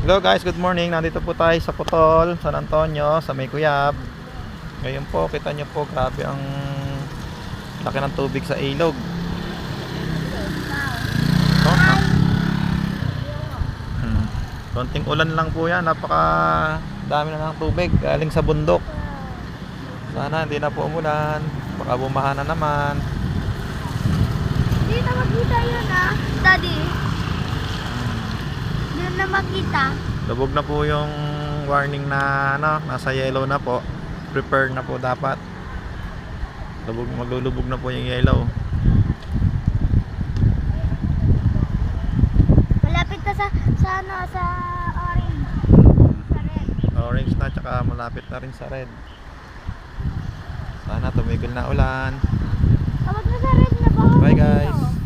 Hello guys, good morning. Nandito po tayo sa Putol, San Antonio, sa May Cuyab. Ngayon po, kita nyo po, grabe ang laki ng tubig sa ilog. Konting ulan lang po yan, napaka dami na ng tubig galing sa bundok. Sana hindi na po umulan, baka bumaha na naman. Hindi na makita yun Daddy. Hindi na makita. Lubog na po yung warning na nasa yellow na po. Prepare na po dapat. Maglulubog na po yung yellow. Malapit na sa orange. Sa red. Orange na, tsaka malapit na rin sa red. Sana tumigil na ulan. Kapag nasa red na ba? Bye guys.